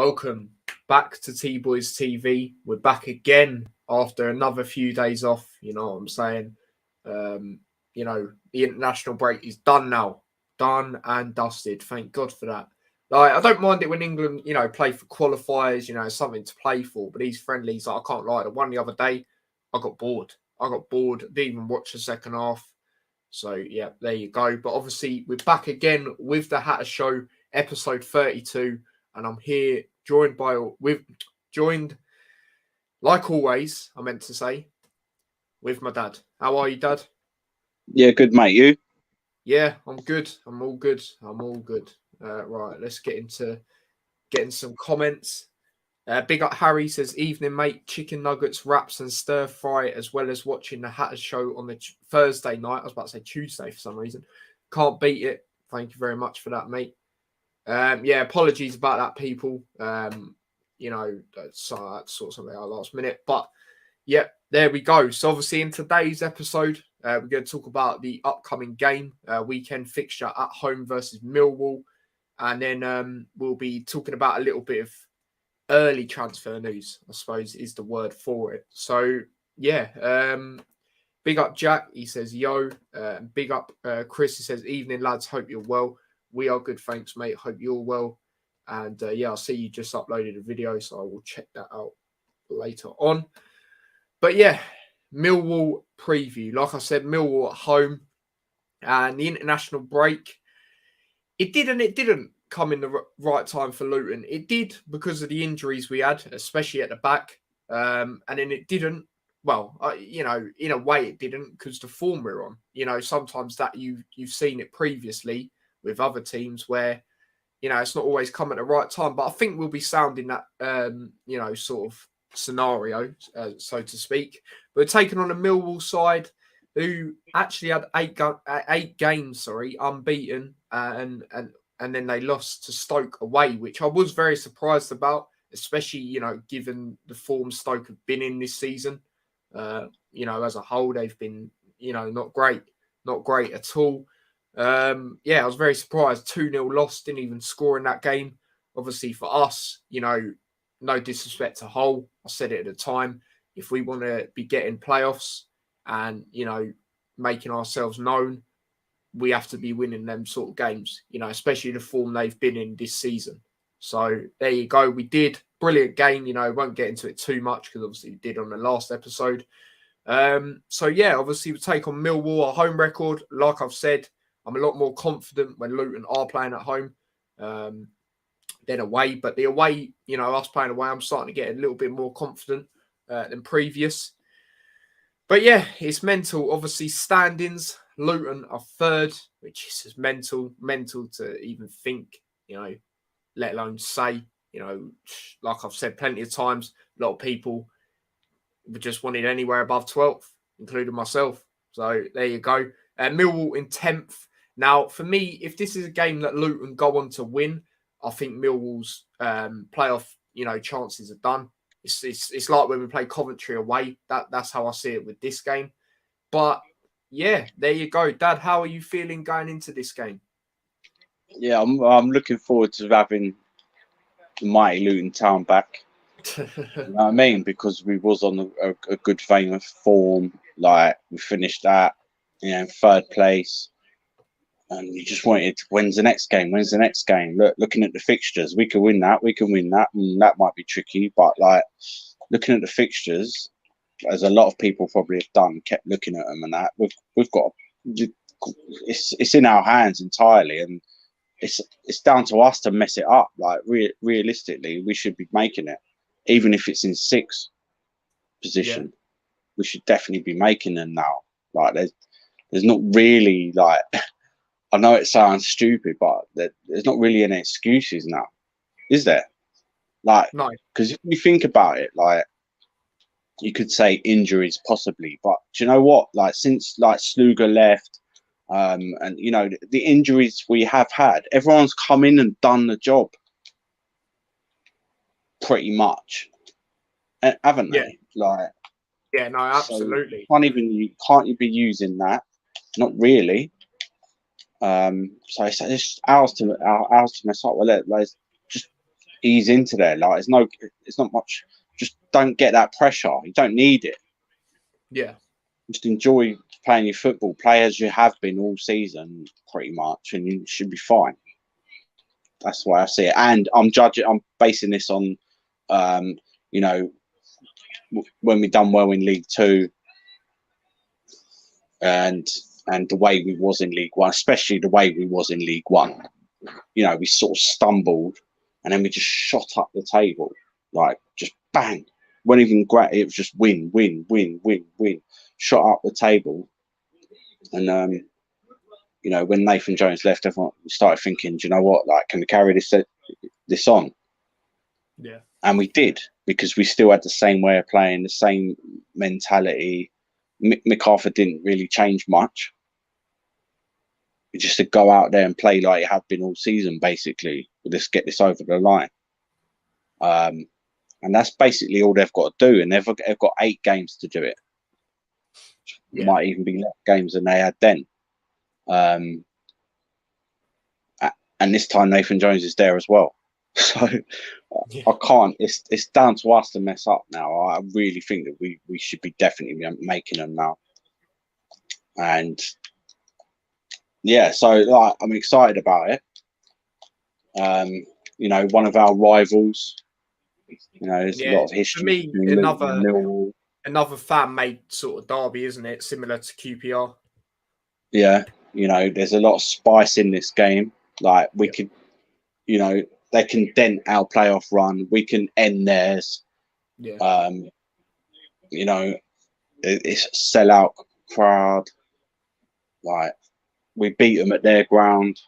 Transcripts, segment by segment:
Welcome back to T-Boys TV. We're back again after another few days off. You know what I'm saying? The international break is done now. Done and dusted. Thank God for that. Like, I don't mind it when England, play for qualifiers, something to play for. But these friendlies, I can't lie. The one the other day, I got bored. Didn't even watch the second half. So, yeah, there you go. But obviously, we're back again with the Hatter Show, episode 32. And I'm here joined, like always, I meant to say, with my dad. How are you, Dad? Yeah, good, mate. You? Yeah, I'm good. I'm all good. Right, let's get into getting some comments. Big up Harry says, evening, mate. Chicken nuggets, wraps and stir fry, as well as watching the Hatter Show on the Thursday night. I was about to say Tuesday for some reason. Can't beat it. Thank you very much for that, mate. Apologies about that, people. That's sort of something our last minute. But, yeah, there we go. So, obviously, in today's episode, we're going to talk about the upcoming game, weekend fixture at home versus Millwall. And then we'll be talking about a little bit of early transfer news, I suppose, is the word for it. So, yeah, big up Jack. He says, yo. Big up Chris. He says, evening, lads. Hope you're well. We are good, thanks, mate. Hope you're well. And, I see you just uploaded a video, so I will check that out later on. But, yeah, Millwall preview. Like I said, Millwall at home. And the international break, it didn't come in the right time for Luton. It did because of the injuries we had, especially at the back. And then it didn't. Well, in a way it didn't because the form we're on. Sometimes that you've seen it previously with other teams where, it's not always come at the right time. But I think we'll be sound in that, sort of scenario, so to speak. But taking on a Millwall side who actually had eight games, unbeaten, and then they lost to Stoke away, which I was very surprised about, especially, given the form Stoke have been in this season. As a whole, they've been, not great at all. I was very surprised. 2-0 loss, didn't even score in that game. Obviously, for us, no disrespect to Hull, I said it at the time. If we want to be getting playoffs and, making ourselves known, we have to be winning them sort of games, especially the form they've been in this season. So there you go. We did. Brilliant game. Won't get into it too much because obviously we did on the last episode. Obviously we take on Millwall, our home record. Like I've said, I'm a lot more confident when Luton are playing at home than away. But the away, us playing away, I'm starting to get a little bit more confident than previous. But yeah, it's mental. Obviously, standings, Luton are third, which is just mental to even think, let alone say, like I've said plenty of times, a lot of people just wanted anywhere above 12th, including myself. So there you go. Millwall in 10th. Now, for me, if this is a game that Luton go on to win, I think Millwall's playoff, chances are done. It's like when we play Coventry away. That's how I see it with this game. But yeah, there you go, Dad. How are you feeling going into this game? Yeah, I'm looking forward to having the mighty Luton Town back. You know what I mean? Because we was on a good vein of form. Like we finished that, third place, and you just wanted, when's the next game? Looking at the fixtures, we can win that, and that might be tricky. But like looking at the fixtures, as a lot of people probably have done, kept looking at them, and that we've got it's in our hands entirely, and it's down to us to mess it up. Like realistically, we should be making it, even if it's in sixth position. Yeah. We should definitely be making them now. Like there's not really, like, I know it sounds stupid, but there's not really any excuses now, is there? Like, no, because if you think about it, like, you could say injuries possibly, but do you know what? Like, since like Sluga left, and the injuries we have had, everyone's come in and done the job, pretty much, haven't they? Like, yeah, no, absolutely. So can't you be using that? Not really. So it's ours to mess up. Well, let's just ease into there. Like it's not much. Just don't get that pressure. You don't need it. Yeah. Just enjoy playing your football. Play as you have been all season, pretty much, and you should be fine. That's why I see it. And I'm basing this on, you know, when we done well in League Two, and the way we was in League One, especially the way we was in League One. You know, we sort of stumbled, and then we just shot up the table, like just bang. Wasn't even great. It was just win, win, win, win, win. Shot up the table, and you know, when Nathan Jones left, everyone started thinking, do you know what? Like, can we carry this on? Yeah. And we did, because we still had the same way of playing, the same mentality. MacArthur didn't really change much. Just to go out there and play like it had been all season, basically. Let's get this over the line. And that's basically all they've got to do. And they've got 8 games to do it. Yeah. Might even be less games than they had then. And this time Nathan Jones is there as well. So Yeah. I can't. It's down to us to mess up now. I really think that we should be definitely making them now. And yeah, so like, I'm excited about it. You know, one of our rivals. You know, there's a lot of history. For me, Millwall. another fan-made sort of derby, isn't it? Similar to QPR. Yeah, you know, there's a lot of spice in this game. Like we could, you know, they can dent our playoff run. We can end theirs. Yeah. You know, it's a sellout crowd. Like we beat them at their ground.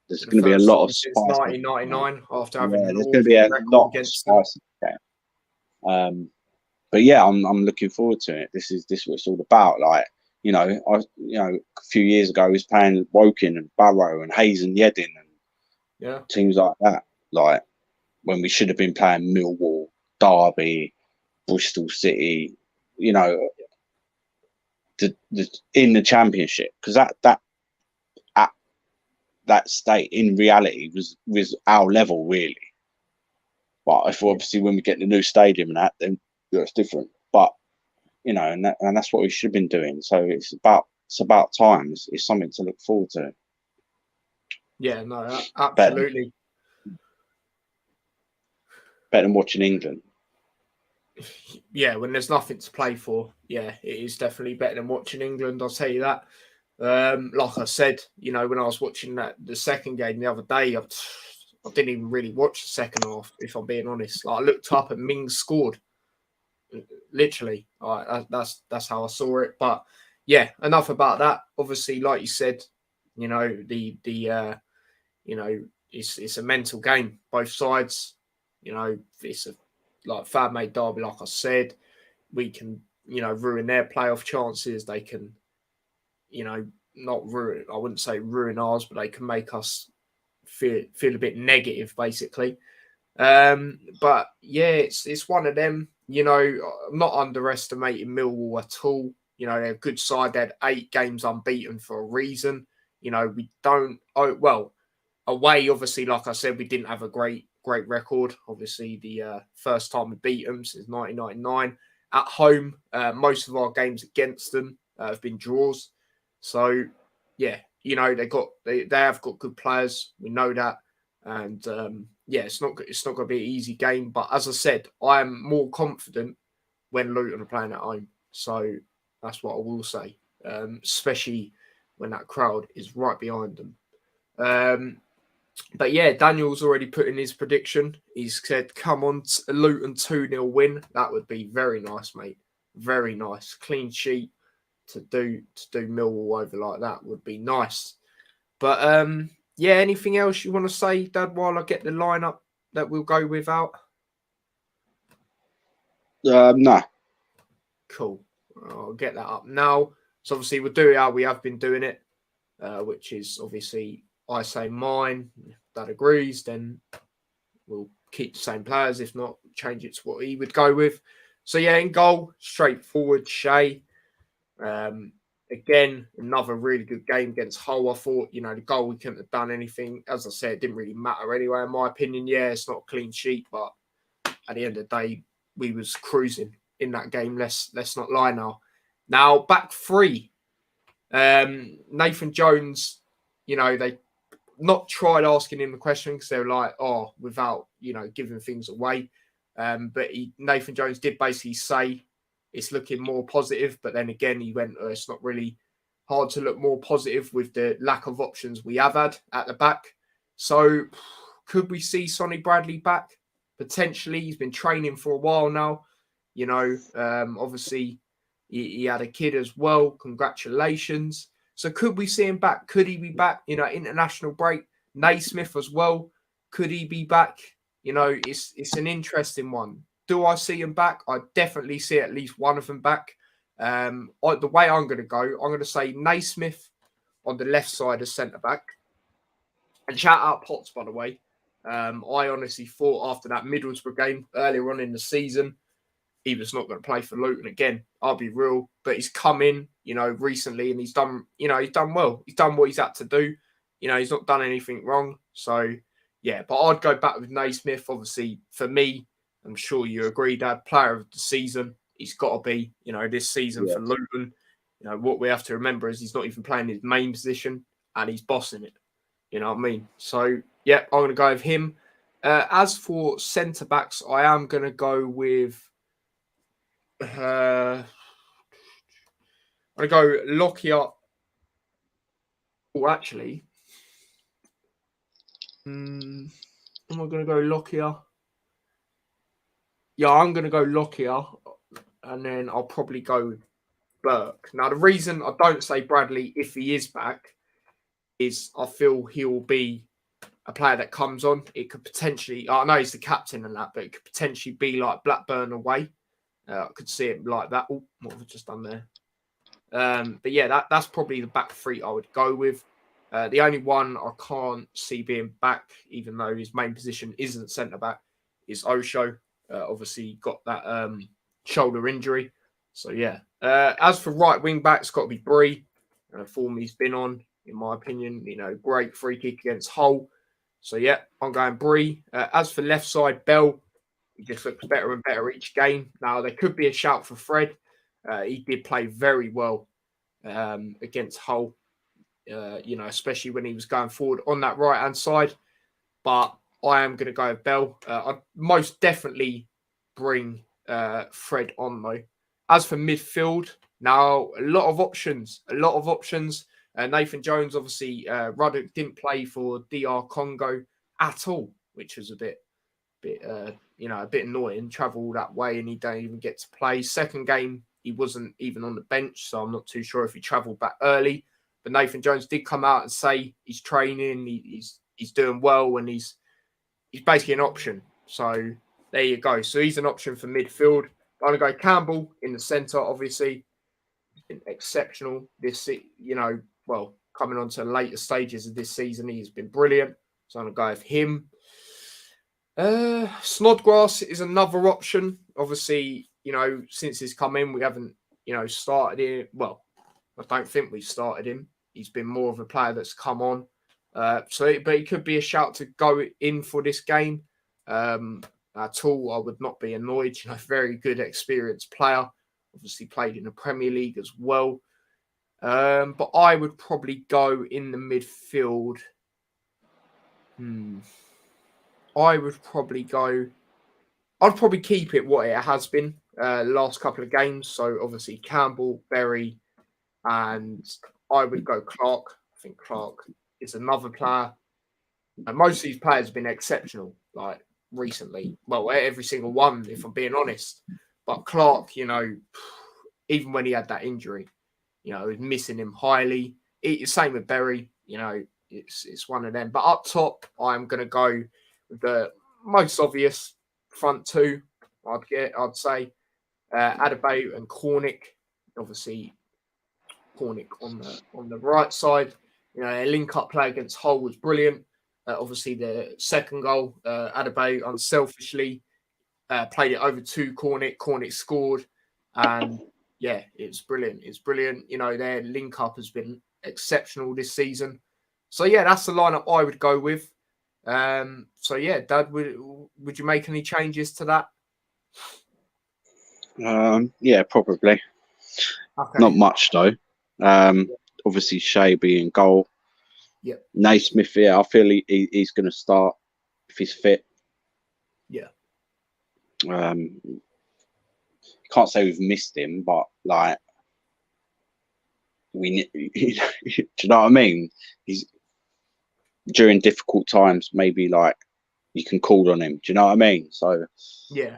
There's going to be a lot of since spice. 1999, after having there's going to be a lot of spice. But yeah, I'm looking forward to it. This is what it's all about. Like, you know, a few years ago, I was playing Woking and Barrow and Hayes and Yedding and teams like that. Like when we should have been playing Millwall, Derby, Bristol City. You know, in the Championship, because that state in reality was our level really. But if obviously when we get the new stadium and that, then it's different. But you know, and that's what we should have been doing. So it's about time. It's something to look forward to. Yeah, no, absolutely. Better than watching England. Yeah, when there's nothing to play for, yeah, it is definitely better than watching England. I'll tell you that. Like I said, you know, when I was watching the second game the other day, I didn't even really watch the second half, if I'm being honest. Like, I looked up and Mings scored. Literally, that's how I saw it. But yeah, enough about that. Obviously, like you said, you know, you know, it's a mental game, both sides. You know, it's a fan-made derby, like I said. We can, you know, ruin their playoff chances. They can, you know, not ruin, I wouldn't say ruin ours, but they can make us feel a bit negative, basically. But yeah, it's one of them. You know, I'm not underestimating Millwall at all. You know, they're a good side. They had 8 games unbeaten for a reason. You know, we don't. Oh well, away, obviously, like I said, we didn't have a great record. Obviously, the first time we beat them since 1999. At home, most of our games against them have been draws. So yeah, you know, they have got good players. We know that, and yeah, it's not going to be an easy game. But as I said, I am more confident when Luton are playing at home. So that's what I will say, especially when that crowd is right behind them. But yeah, Daniel's already put in his prediction. He's said, come on, Luton 2-0 win. That would be very nice, mate. Very nice. Clean sheet to do Millwall over like that would be nice. But yeah, anything else you want to say, Dad, while I get the lineup that we'll go without? No. Cool. I'll get that up now. So obviously we'll do it how we have been doing it, which is obviously I say mine. If Dad agrees, then we'll keep the same players. If not, change it to what he would go with. So yeah, in goal, straightforward, Shea. Again, another really good game against Hull. I thought, the goal, we couldn't have done anything. As I said, it didn't really matter anyway, in my opinion. Yeah, it's not a clean sheet, but at the end of the day, we was cruising in that game. Let's not lie now. Now, back three. Nathan Jones, they not tried asking him the question because they were like, without, giving things away. But Nathan Jones did basically say it's looking more positive. But then again, he went, it's not really hard to look more positive with the lack of options we have had at the back. So could we see Sonny Bradley back? Potentially. He's been training for a while now. Obviously, he had a kid as well. Congratulations. So could we see him back? Could he be back? International break. Naismith as well. Could he be back? It's an interesting one. Do I see him back? I definitely see at least one of them back. The way I'm going to go, I'm going to say Naismith on the left side as centre-back. And shout out Potts, by the way. I honestly thought after that Middlesbrough game earlier on in the season, he was not going to play for Luton again. I'll be real. But he's come in, recently, and he's done well. He's done what he's had to do. He's not done anything wrong. So, yeah, but I'd go back with Naismith. Obviously, for me, I'm sure you agree, Dad, player of the season. He's got to be, this season for Luton. What we have to remember is he's not even playing his main position and he's bossing it. You know what I mean? So, yeah, I'm going to go with him. As for centre-backs, I am going to go with... I'm going to go Lockyer. Oh, actually... am I going to go Lockyer? Yeah, I'm going to go Lockyer. And then I'll probably go with Burke. Now, the reason I don't say Bradley if he is back is I feel he'll be a player that comes on. It could potentially, I know he's the captain and that, but it could potentially be like Blackburn away. I could see it like that. Oh, what have I just done there? But yeah, that's probably the back three I would go with. The only one I can't see being back, even though his main position isn't centre back, is Osho. Obviously, got that shoulder injury. So yeah. As for right wing back, it's got to be Bree. Form he's been on, in my opinion. Great free kick against Hull. So yeah, I'm going Bree. As for left side, Bell, he just looks better and better each game. Now there could be a shout for Fred. He did play very well against Hull. Especially when he was going forward on that right hand side. But I am going to go with Bell. I'd most definitely bring Fred on though. As for midfield, now a lot of options. Nathan Jones, obviously, Ruddock didn't play for DR Congo at all, which was a bit annoying. Travel that way and he don't even get to play. Second game, he wasn't even on the bench, so I'm not too sure if he travelled back early. But Nathan Jones did come out and say he's training, he's doing well, and he's basically an option. So there you go. So he's an option for midfield. I'm going to go Campbell in the centre, obviously. He's been exceptional this, coming on to the later stages of this season, he's been brilliant. So I'm going to go with him. Snodgrass is another option. Obviously, since he's come in, we haven't, started him. Well, I don't think we've started him. He's been more of a player that's come on. But he could be a shout to go in for this game. At all, I would not be annoyed. Very good, experienced player. Obviously played in the Premier League as well. But I would probably go in the midfield. I'd probably keep it what it has been last couple of games. So obviously Campbell, Berry, and I would go Clark. I think Clark is another player. And most of these players have been exceptional, like recently. Well, every single one, if I'm being honest. But Clark, even when he had that injury, was missing him highly. Same with Berry, it's one of them. But up top, I'm going to go with the most obvious front two, I'd say. Adebayo and Cornick. Obviously, Cornick on the right side. A link-up play against Hull was brilliant. Obviously, the second goal, Adebayo unselfishly played it over to Cornick. Cornick scored. And Yeah, it's brilliant. It's brilliant. You know, their link up has been exceptional this season. So yeah, that's the lineup I would go with. So yeah, Dad, would you make any changes to that? Yeah, probably. Okay. Not much though. Um, Obviously Shaby in goal. Yep. Naismith, yeah, I feel he's going to start if he's fit. Yeah. Can't say we've missed him, but like do you know what I mean? He's during difficult times, maybe like you can call on him. Do you know what I mean? So Yeah.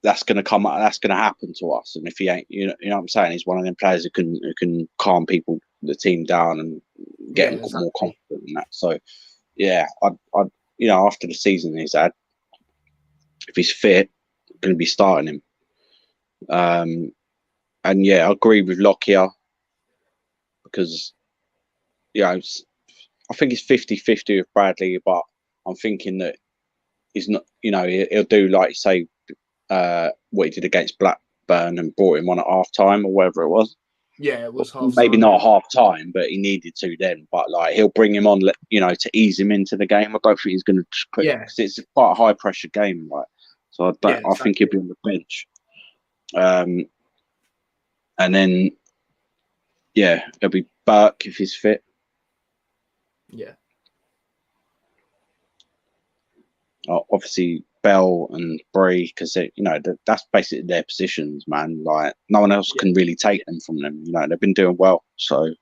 that's going to come. That's going to happen to us. And if he ain't, you know what I'm saying? He's one of them players who can calm people, the team down, and get them Exactly. more confident in that. So yeah, I after the season he's had, if he's fit, I'm going to be starting him. And yeah, I agree with Lockyer because I think it's 50-50 with Bradley, but I'm thinking that he's not. He'll do like you say what he did against Blackburn and brought him on at half time or whatever it was. Yeah, it was half Maybe time. not half time, but he needed to then. But like he'll bring him on, to ease him into the game. I don't think he's going to put because it's quite a high pressure game, like. So I think he'll be on the bench. And then it'll be Burke if he's fit. Yeah. Obviously Bell and Bree, because that's basically their positions, man. Like no one else can really take them from them. They've been doing well. So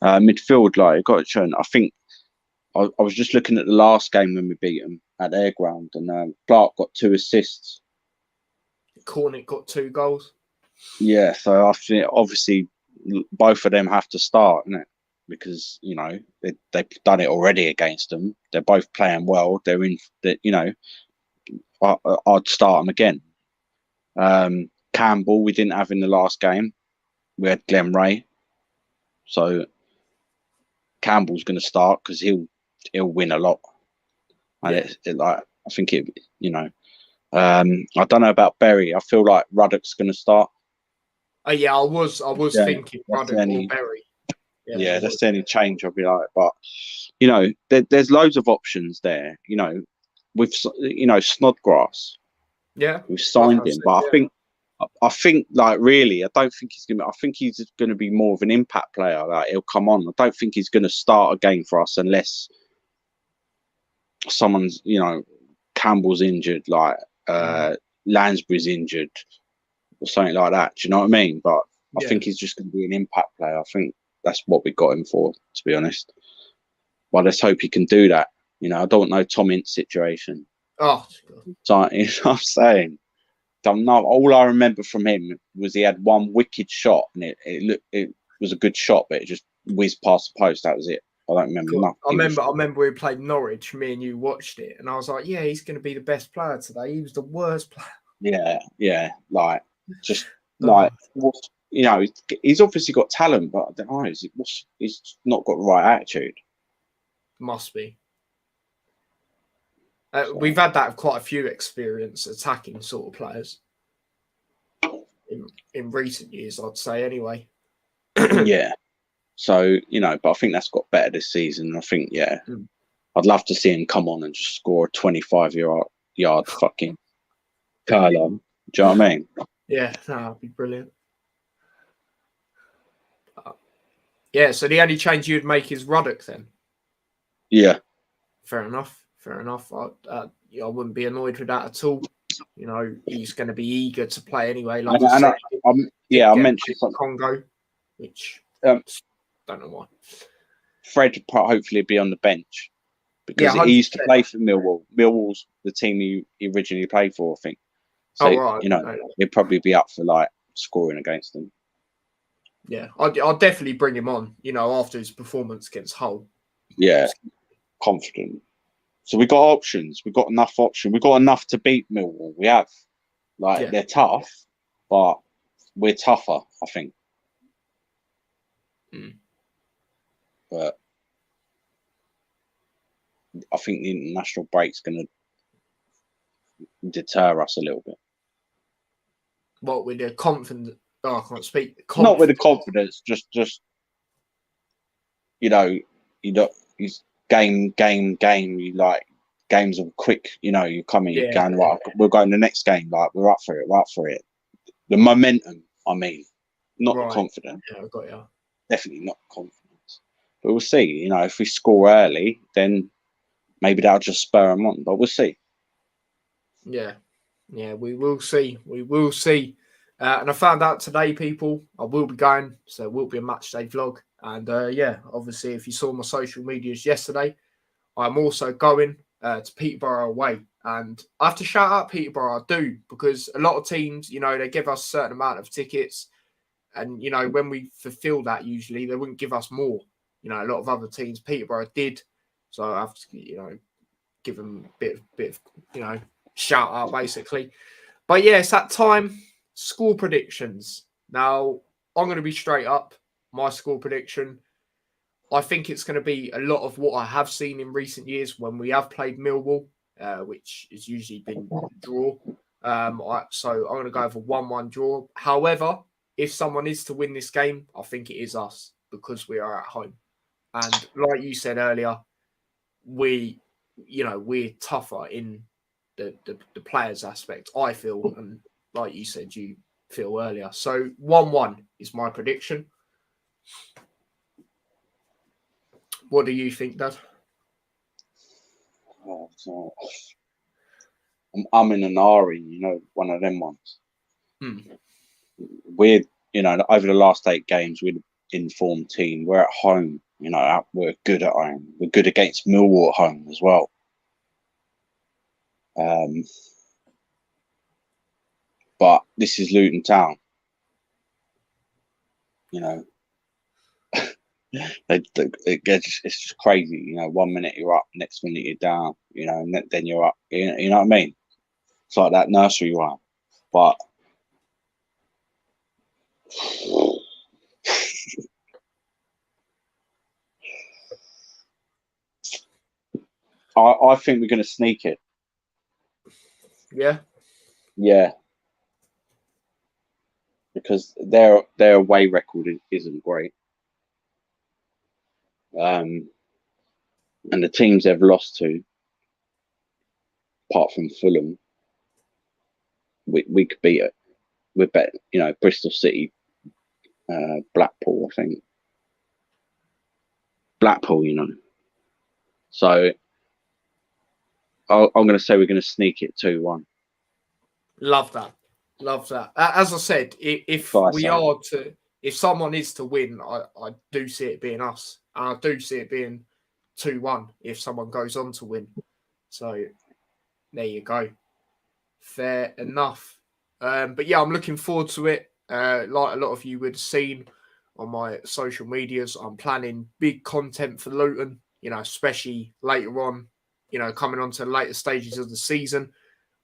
midfield, like got it shown. I think I was just looking at the last game when we beat them at their ground, and Clark got 2 assists. Cornick got 2 goals. Yeah, so I think obviously both of them have to start, innit? Because they've done it already against them. They're both playing well. They're in that. I'd start them again. Campbell, we didn't have in the last game. We had Glenn Ray, so Campbell's going to start because he'll win a lot. And I think it. I don't know about Berry. I feel like Ruddock's going to start. Oh yeah, I was thinking Ruddock or Berry. Yeah, that's the only change I'll be like. But there's loads of options there. With Snodgrass. Yeah, we've signed him, but I think like really, I don't think he's gonna. I think he's going to be more of an impact player. Like he'll come on. I don't think he's going to start a game for us unless someone's Campbell's injured, like Lansbury's injured, or something like that. Do you know what I mean? But I think he's just going to be an impact player. I think that's what we got him for, to be honest. Well, let's hope he can do that. I don't know Tom Ince's situation. Oh, so you know what I'm saying. All I remember from him was he had one wicked shot, and it was a good shot, but it just whizzed past the post. That was it. I don't remember nothing. I remember we played Norwich. Me and you watched it, and I was like, "Yeah, he's going to be the best player today." He was the worst player. Yeah. Like just like he's obviously got talent, but I don't know. He's not got the right attitude. Must be. We've had that with quite a few experience attacking sort of players in recent years, I'd say. Anyway. Yeah. So but I think that's got better this season. I think I'd love to see him come on and just score a 25-yard fucking curler. Do you know what I mean? Yeah, that'd be brilliant. Yeah, so the only change you'd make is Ruddock then? Yeah. Fair enough. I wouldn't be annoyed with that at all. He's going to be eager to play anyway. Like I mentioned something. Congo, which don't know why. Fred will hopefully be on the bench because he used to play for Millwall. Millwall's the team he originally played for, I think. So, he'd probably be up for like scoring against them. Yeah, I'll definitely bring him on, after his performance against Hull. Yeah, confident. So we got options. We've got enough options. We've got enough to beat Millwall. We have. They're tough, but we're tougher, I think. But I think the international break's going to deter us a little bit. What, with the Oh, I can't speak. Not with the confidence, just you know, he's game. You like games are quick. You come in, you're going right. We're going the next game. Like we're up for it. The momentum, I mean, not the confidence. Yeah, I got you. Definitely not confidence. But we'll see. If we score early, then maybe that'll just spur them on. But we'll see. Yeah, we will see. We will see. And I found out today, people, I will be going. So it will be a match day vlog. And obviously, if you saw my social medias yesterday, I'm also going to Peterborough away. And I have to shout out Peterborough, I do, because a lot of teams, they give us a certain amount of tickets. And, when we fulfill that, usually they wouldn't give us more. A lot of other teams, Peterborough did. So I have to, give them a bit of, shout out, basically. But yeah, it's that time. Score predictions. Now, I'm going to be straight up. My score prediction, I think it's going to be a lot of what I have seen in recent years when we have played Millwall, which has usually been a draw. So I'm going to go for 1-1 draw. However, if someone is to win this game, I think it is us because we are at home. And like you said earlier, we're tougher in the players aspect, I feel. And like you said, you feel earlier. So 1-1 is my prediction. What do you think, Dad? I'm in an Ari, one of them ones. We're, over the last 8 games, we're an informed team. We're at home, we're good at home. We're good against Millwall at home as well. But this is Luton Town. It's just crazy. 1 minute you're up, next minute you're down. And then you're up. You know what I mean? It's like that nursery rhyme. But I think we're going to sneak it. Yeah. Yeah. Because their away record isn't great. And the teams they've lost to, apart from Fulham, we could beat it. We bet, Bristol City, Blackpool, I think. Blackpool, So I'm going to say we're going to sneak it 2-1. Love that. As I said, if someone is to win, I do see it being us. And I do see it being 2-1 if someone goes on to win. So there you go. Fair enough. But yeah, I'm looking forward to it. Like a lot of you would have seen on my social medias, I'm planning big content for Luton, especially later on, coming on to the later stages of the season.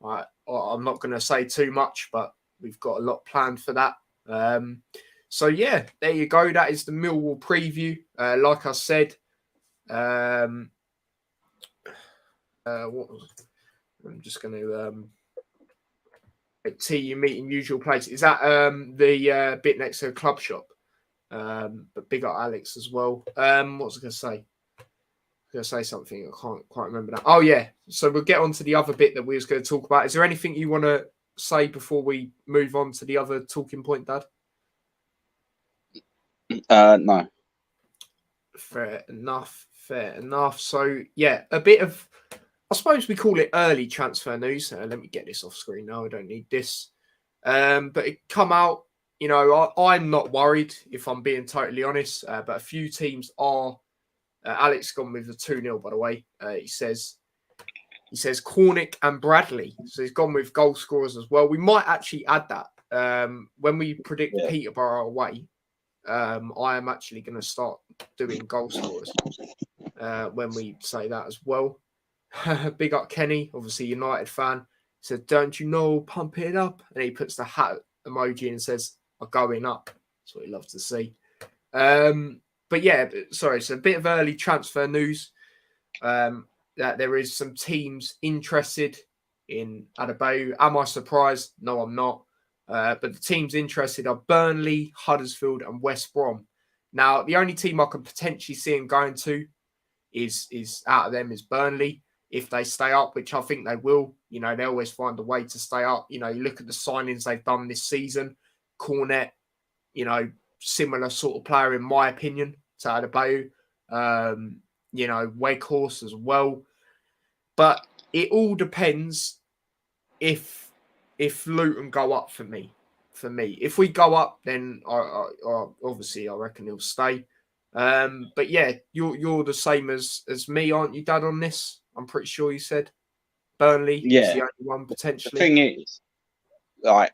I'm not going to say too much, but we've got a lot planned for that. So yeah, there you go. That is the Millwall preview. Like I said, I'm just going to you meet in usual place. Is that the bit next to the club shop? But big up Alex as well. What was I going to say? Going to say something. I can't quite remember that. Oh yeah. So we'll get on to the other bit that we was going to talk about. Is there anything you want to say before we move on to the other talking point, Dad? No. Fair enough. So yeah, a bit of, I suppose we call it early transfer news. Let me get this off screen now. I don't need this. But it come out. I'm not worried if I'm being totally honest. But a few teams are. Alex gone with the 2-0, by the way. He says Cornick and Bradley. So he's gone with goal scorers as well. We might actually add that. When we predict Peterborough away, I am actually going to start doing goal scorers when we say that as well. Big up Kenny, obviously United fan. He said, "Don't you know, pump it up?" And he puts the hat emoji and says, "I'm going up." That's what he loves to see. But yeah, sorry, so a bit of early transfer news. That there is some teams interested in Adebayo. Am I surprised? No, I'm not. But the teams interested are Burnley, Huddersfield, and West Brom. Now, the only team I can potentially see him going to is out of them is Burnley. If they stay up, which I think they will, you know, they always find a way to stay up. You know, you look at the signings they've done this season. Cornet, you know, similar sort of player in my opinion to Adebayo. You know, Weghorst as well. But it all depends if Luton go up for me. If we go up, then I obviously I reckon he'll stay. But yeah, you're the same as me, aren't you, Dad? On this, I'm pretty sure you said Burnley is the only one potentially. The thing is, like,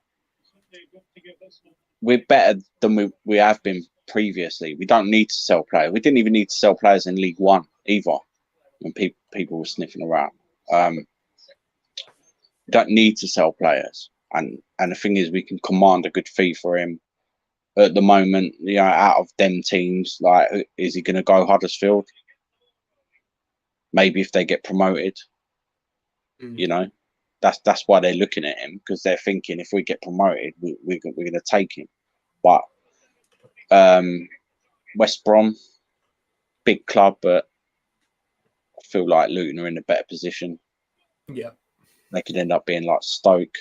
we're better than we have been previously. We don't need to sell players. We didn't even need to sell players in League One either when people were sniffing around. We don't need to sell players, and the thing is, we can command a good fee for him. At the moment, you know, out of them teams, like, is he going to go Huddersfield? Maybe if they get promoted, you know, that's why they're looking at him, because they're thinking if we get promoted, we're going to take him. But West Brom, big club, but I feel like Luton are in a better position. Yeah, they could end up being like Stoke.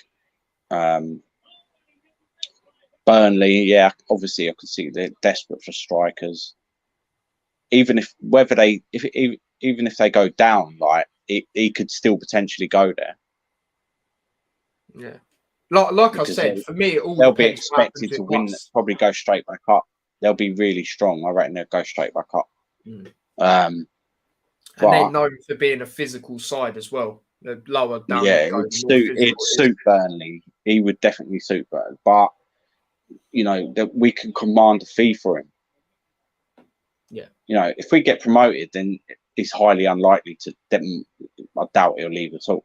Burnley, yeah, obviously I could see they're desperate for strikers. Even if they go down, like he could still potentially go there. Yeah, like I said, for me, it all they'll be depends expected to win. Probably go straight back up. They'll be really strong. I reckon they'll go straight back up. And they're known for being a physical side as well. The lower down. Yeah, it'd suit Burnley. He would definitely suit Burnley, but you know that we can command a fee for him. Yeah, you know, if we get promoted, then it's highly unlikely to. I doubt he'll leave at all.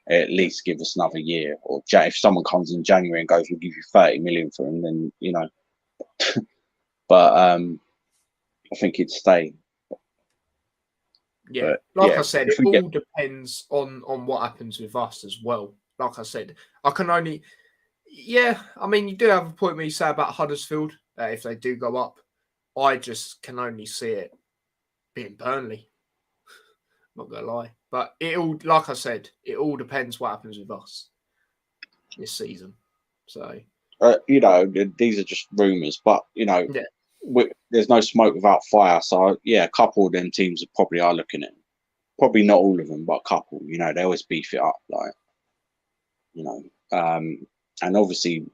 At least give us another year, or if someone comes in January and goes, "We'll give you 30 million for him," then you know. But I think he'd stay. Yeah, but, I said, it all depends on what happens with us as well. Like I said, I can only. Yeah, I mean, you do have a point where you say about Huddersfield if they do go up. I just can only see it being Burnley. Not gonna lie, but it all, like I said, it all depends what happens with us this season. So you know, these are just rumours, but you know, there's no smoke without fire. So yeah, a couple of them teams probably are looking at. Probably not all of them, but a couple. You know, they always beef it up, like, you know, and obviously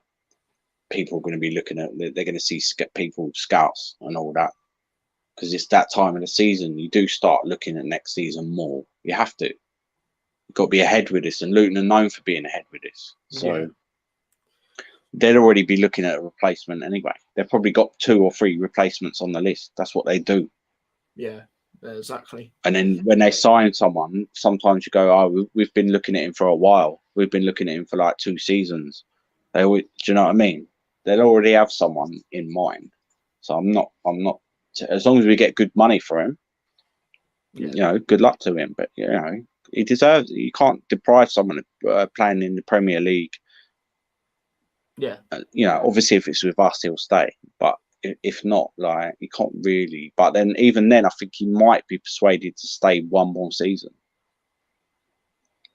people are going to be looking at. They're going to see people scouts and all that. Because it's that time of the season, you do start looking at next season more. You have to. You've got to be ahead with this, and Luton are known for being ahead with this. So they'd already be looking at a replacement anyway. They've probably got 2 or 3 replacements on the list. That's what they do. Yeah, exactly. And then when they sign someone, sometimes you go, "Oh, we've been looking at him for a while. We've been looking at him for like 2 seasons." Do you know what I mean? They'll already have someone in mind. So I'm not. As long as we get good money for him, you know, good luck to him. But you know, he deserves it. You can't deprive someone of playing in the Premier League. Yeah. You know, obviously, if it's with us, he'll stay. But if not, like, you can't really. But then, even then, I think he might be persuaded to stay 1 more season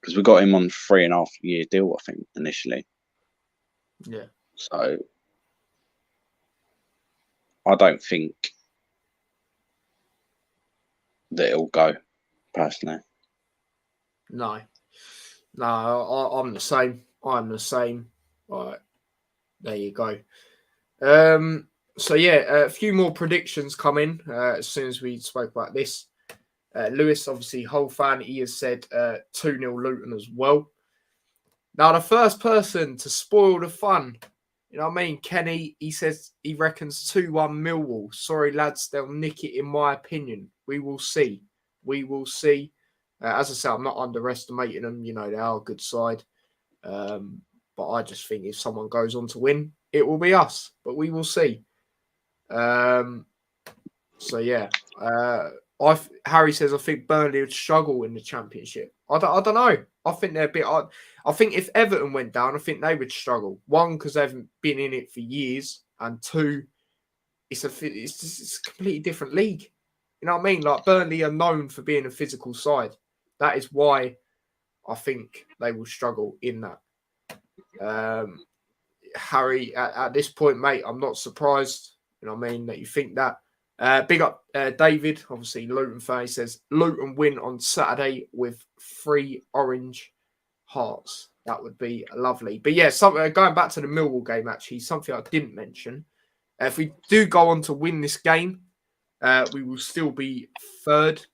because we got him on a 3.5-year deal, I think, initially. Yeah. So I don't think that it'll go, personally. No, I'm the same. I'm the same. All right, there you go. So yeah, a few more predictions come in as soon as we spoke about this. Lewis, obviously, Hull fan, he has said 2-0 Luton as well. Now, the first person to spoil the fun, you know what I mean? Kenny, he says he reckons 2-1 Millwall. Sorry, lads, they'll nick it in my opinion. We will see. We will see. As I say, I'm not underestimating them. You know, they are a good side. But I just think if someone goes on to win, it will be us. But we will see. So, yeah. Harry says, I think Burnley would struggle in the Championship. I don't know. I think they're a bit. I I think if Everton went down, I think they would struggle. One, because they haven't been in it for years, and two, it's a completely different league. You know what I mean? Like Burnley are known for being a physical side. That is why I think they will struggle in that. Harry, at this point, mate, I'm not surprised. You know what I mean? That you think that. Big up David, obviously Luton fan. He says Luton win on Saturday with 3 orange hearts. That would be lovely. But yeah, something going back to the Millwall game, actually, something I didn't mention. If we do go on to win this game, we will still be third.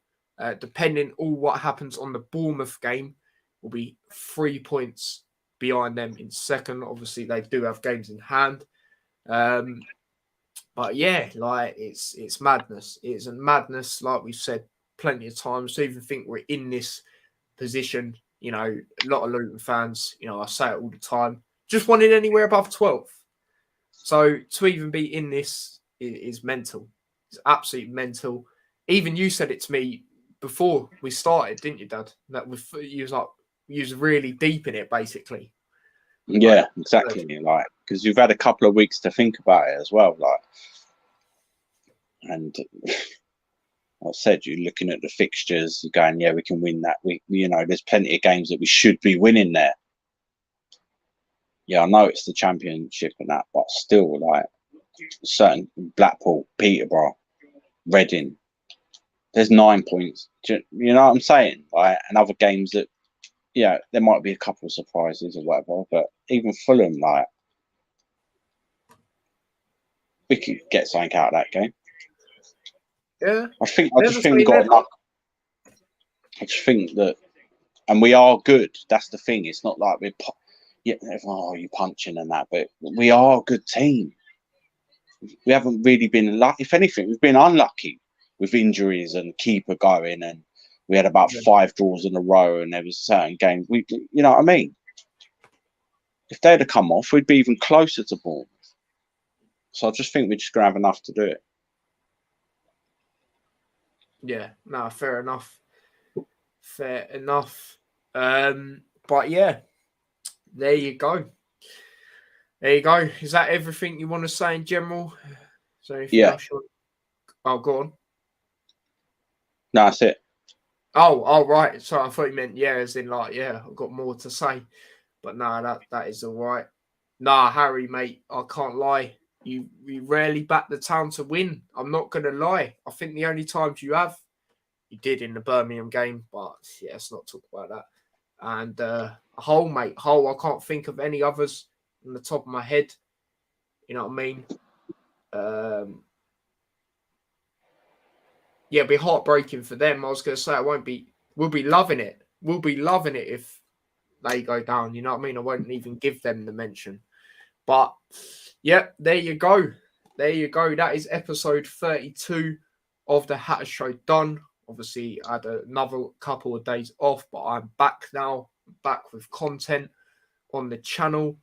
Depending on what happens on the Bournemouth game, will be 3 points behind them in second. Obviously, they do have games in hand. But yeah, like it's madness. It's a madness, like we've said plenty of times. To even think we're in this position, you know, a lot of Luton fans, you know, I say it all the time, just wanted anywhere above 12th. So to even be in this is mental. It's absolutely mental. Even you said it to me before we started, didn't you, Dad? That you was really deep in it, basically. Yeah, like, exactly. Like, because you've had a couple of weeks to think about it as well. Like, and I said, you're looking at the fixtures, you're going, yeah, we can win that. You know, there's plenty of games that we should be winning there. Yeah, I know it's the championship and that, but still, like, certain Blackpool, Peterborough, Reading, there's 9 points. You know what I'm saying? Like, and other games that, yeah, there might be a couple of surprises or whatever, but even Fulham, like, we could get something out of that game. Yeah, I just think we got enough. I just think that, and we are good. That's the thing. It's not like we're, you're punching and that, but we are a good team. We haven't really been lucky. If anything, we've been unlucky with injuries and keeper going, and we had about 5 draws in a row, and there was certain games. You know what I mean? If they'd have come off, we'd be even closer to Bournemouth. So I just think we're just gonna have enough to do it. Yeah, no, fair enough. Fair enough. But yeah, there you go. There you go. Is that everything you want to say in general? Is there anything else you want? Oh, go on. No, that's it. Oh, right. Sorry, I thought you meant as in like, I've got more to say. But no, that is all right. Nah, Harry, mate, I can't lie. You rarely back the town to win. I'm not going to lie. I think the only times you did in the Birmingham game. But yeah, let's not talk about that. And Hull, mate. Hull, I can't think of any others on the top of my head. You know what I mean? Yeah, it'd be heartbreaking for them. I was going to say we'll be loving it. We'll be loving it if they go down. You know what I mean? I won't even give them the mention. But yeah, there you go. There you go. That is episode 32 of the Hatter Show done. Obviously, I had another couple of days off, but I'm back now. Back with content on the channel.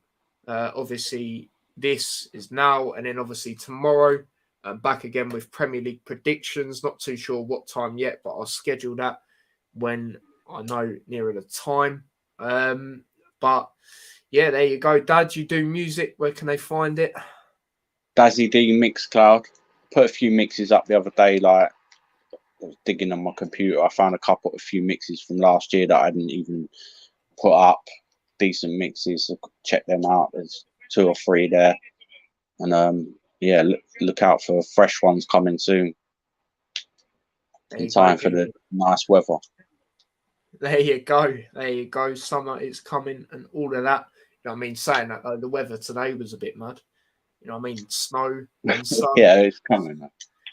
Obviously, this is now, and then obviously tomorrow, I'm back again with Premier League predictions. Not too sure what time yet, but I'll schedule that when I know nearer the time. But yeah, there you go. Dad, you do music. Where can they find it? Dazzy D Mixcloud. Put a few mixes up the other day. Like, I was digging on my computer. I found a few mixes from last year that I hadn't even put up. Decent mixes. So check them out. There's 2 or 3 there. And yeah, look out for fresh ones coming soon. In time for the nice weather. There you go. There you go. Summer is coming and all of that. You know what I mean? Saying that, though, the weather today was a bit mad. You know what I mean? Snow and sun. Yeah, it's coming.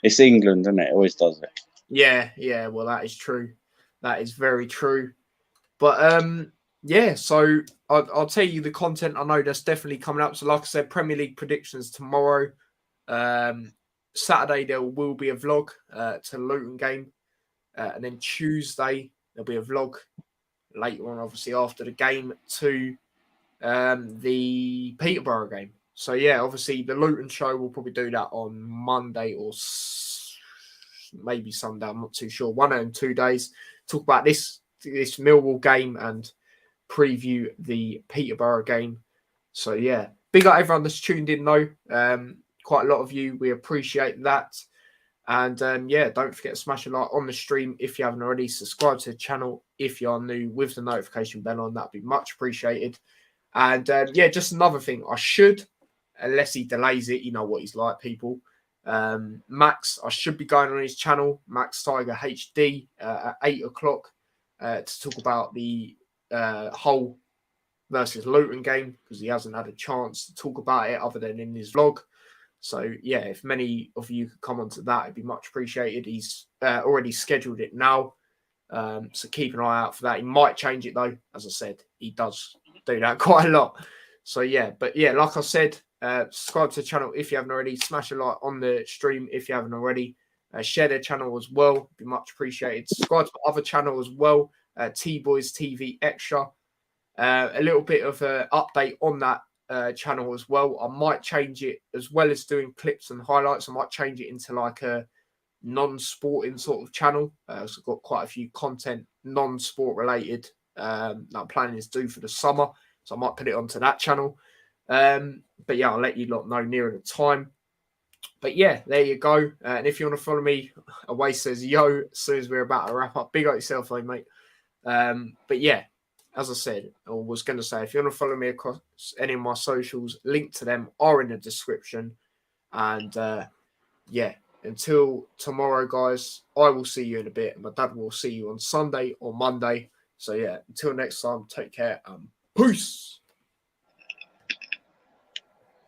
It's England, isn't it? It always does it. Yeah. Well, that is true. That is very true. But yeah, so I'll tell you the content I know that's definitely coming up. So like I said, Premier League predictions tomorrow. Saturday there will be a vlog to the Luton game. And then Tuesday there'll be a vlog later on, obviously after the game, to the Peterborough game. So yeah, obviously the Luton show will probably do that on Monday or maybe Sunday. I'm not too sure. 1 and 2 days. Talk about this Millwall game and preview the Peterborough game. So yeah, big up everyone that's tuned in though. Quite a lot of you, we appreciate that. And yeah, don't forget to smash a like on the stream if you haven't already. Subscribe to the channel if you are new with the notification bell on. That'd be much appreciated. And yeah, just another thing, I should, unless he delays it, you know what he's like, people. Max, I should be going on his channel, Max Tiger HD, at 8 o'clock to talk about the Hull versus Luton game, because he hasn't had a chance to talk about it other than in his vlog. So yeah, if many of you could come onto that, it'd be much appreciated. He's already scheduled it now, so keep an eye out for that. He might change it though. As I said, he does do that quite a lot. So yeah, but yeah, like I said, subscribe to the channel if you haven't already. Smash a like on the stream if you haven't already. Share their channel as well. It'd be much appreciated. Subscribe to the other channel as well, T-Boys TV Extra. A little bit of an update on that channel as well. I might change it, as well as doing clips and highlights. I might change it into like a non-sporting sort of channel. So I've got quite a few content non-sport related that I'm planning to do for the summer. So I might put it onto that channel. But yeah, I'll let you lot know nearer the time. But yeah, there you go. And if you want to follow me, Away says yo, as soon as we're about to wrap up. Big up yourself, though, mate. But yeah, as I said, or was going to say, if you want to follow me across any of my socials, link to them are in the description. And yeah, until tomorrow, guys, I will see you in a bit. My dad will see you on Sunday or Monday. So yeah, until next time, take care and peace.